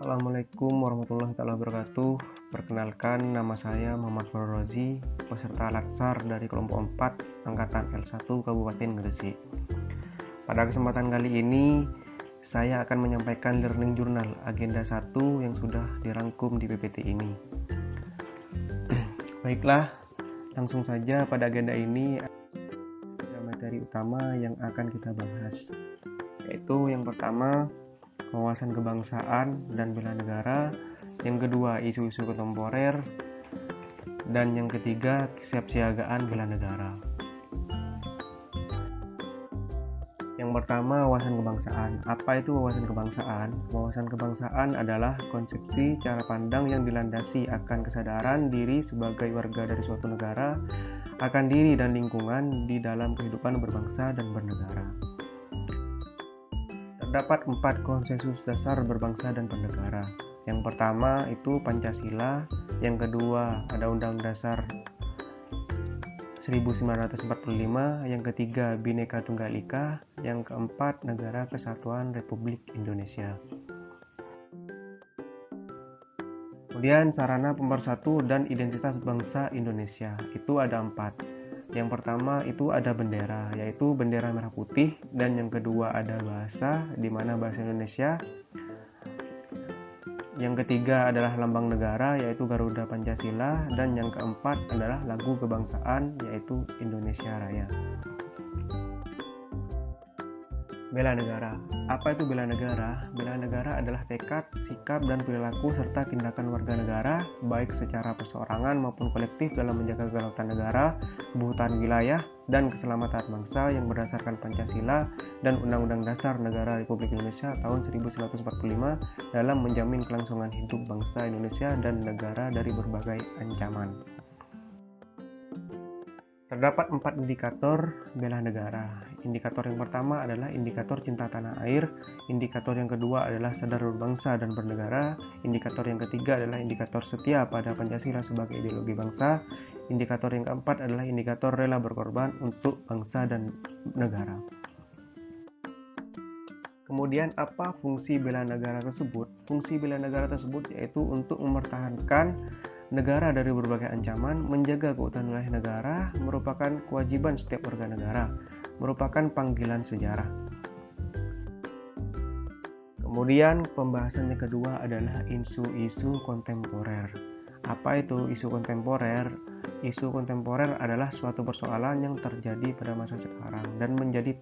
Assalamualaikum warahmatullahi wabarakatuh. Perkenalkan, nama saya Muhammad Farrozi, peserta Latsar dari kelompok 4 Angkatan L1 Kabupaten Gresik. Pada kesempatan kali ini, saya akan menyampaikan learning journal agenda 1 yang sudah dirangkum di PPT ini. Baiklah, langsung saja pada agenda ini ada materi utama yang akan kita bahas, yaitu yang pertama, wawasan kebangsaan dan bela negara, yang kedua isu-isu kontemporer, dan yang ketiga kesiapsiagaan bela negara. Yang pertama, wawasan kebangsaan. Apa itu wawasan kebangsaan? Wawasan kebangsaan adalah konsepsi cara pandang yang dilandasi akan kesadaran diri sebagai warga dari suatu negara, akan diri dan lingkungan di dalam kehidupan berbangsa dan bernegara. Terdapat 4 konsensus dasar berbangsa dan bernegara. Yang pertama itu Pancasila, yang kedua ada Undang-Undang Dasar 1945, yang ketiga Bhinneka Tunggal Ika, yang keempat Negara Kesatuan Republik Indonesia. Kemudian sarana pemersatu dan identitas bangsa Indonesia itu ada 4. Yang pertama itu ada bendera, yaitu bendera merah putih, dan yang kedua ada bahasa, di mana bahasa Indonesia. Yang ketiga adalah lambang negara, yaitu Garuda Pancasila, dan yang keempat adalah lagu kebangsaan, yaitu Indonesia Raya. Bela negara. Apa itu bela negara? Bela negara adalah tekad, sikap, dan perilaku serta tindakan warga negara, baik secara perseorangan maupun kolektif dalam menjaga kedaulatan negara, keutuhan wilayah, dan keselamatan bangsa yang berdasarkan Pancasila dan Undang-Undang Dasar Negara Republik Indonesia tahun 1945 dalam menjamin kelangsungan hidup bangsa Indonesia dan negara dari berbagai ancaman. Terdapat 4 indikator bela negara. Indikator yang pertama adalah indikator cinta tanah air, indikator yang kedua adalah sadar berbangsa dan bernegara, indikator yang ketiga adalah indikator setia pada Pancasila sebagai ideologi bangsa, indikator yang keempat adalah indikator rela berkorban untuk bangsa dan negara. Kemudian apa fungsi bela negara tersebut? Fungsi bela negara tersebut yaitu untuk mempertahankan negara dari berbagai ancaman, menjaga keutuhan wilayah negara, merupakan kewajiban setiap warga negara, merupakan panggilan sejarah. Kemudian pembahasan yang kedua adalah isu-isu kontemporer. Apa itu isu kontemporer? Isu kontemporer adalah suatu persoalan yang terjadi pada masa sekarang dan menjadi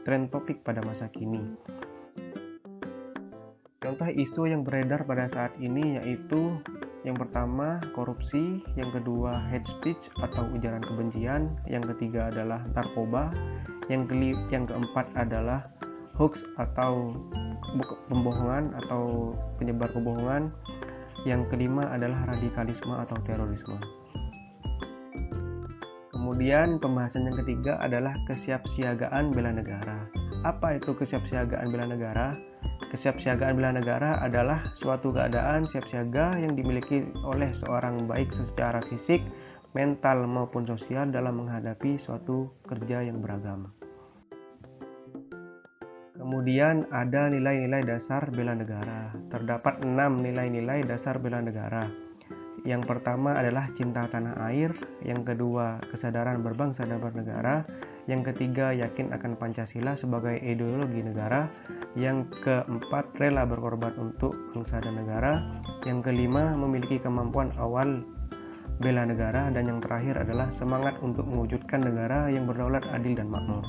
tren topik pada masa kini. Contoh isu yang beredar pada saat ini yaitu yang pertama korupsi, yang kedua hate speech atau ujaran kebencian, yang ketiga adalah narkoba, yang keempat adalah hoax atau pembohongan atau penyebar kebohongan, yang kelima adalah radikalisme atau terorisme. Kemudian pembahasan yang ketiga adalah kesiapsiagaan bela negara. Apa itu kesiapsiagaan bela negara? Kesiapsiagaan bela negara adalah suatu keadaan siap siaga yang dimiliki oleh seorang baik secara fisik, mental maupun sosial dalam menghadapi suatu kerja yang beragam. Kemudian ada nilai-nilai dasar bela negara. Terdapat 6 nilai-nilai dasar bela negara. Yang pertama adalah cinta tanah air, yang kedua kesadaran berbangsa dan bernegara, yang ketiga yakin akan Pancasila sebagai ideologi negara, yang keempat rela berkorban untuk bangsa dan negara, yang kelima memiliki kemampuan awal bela negara, dan yang terakhir adalah semangat untuk mewujudkan negara yang berdaulat, adil, dan makmur.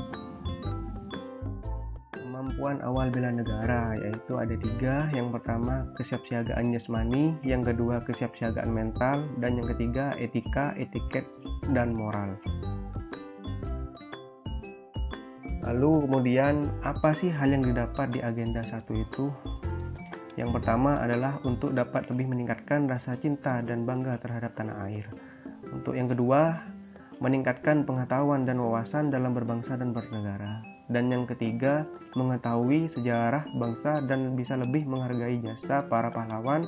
Kemampuan awal bela negara yaitu ada 3. Yang pertama kesiapsiagaan jasmani, yang kedua kesiapsiagaan mental, dan yang ketiga etika, etiket, dan moral. Lalu kemudian apa sih hal yang didapat di agenda 1 itu? Yang pertama adalah untuk dapat lebih meningkatkan rasa cinta dan bangga terhadap tanah air. Untuk yang kedua, meningkatkan pengetahuan dan wawasan dalam berbangsa dan bernegara. Dan yang ketiga, mengetahui sejarah bangsa dan bisa lebih menghargai jasa para pahlawan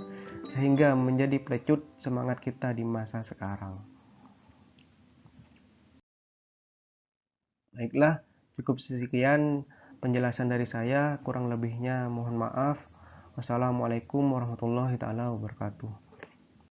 sehingga menjadi pelecut semangat kita di masa sekarang. Baiklah, cukup sekian penjelasan dari saya, kurang lebihnya mohon maaf. Wassalamualaikum warahmatullahi taala wabarakatuh.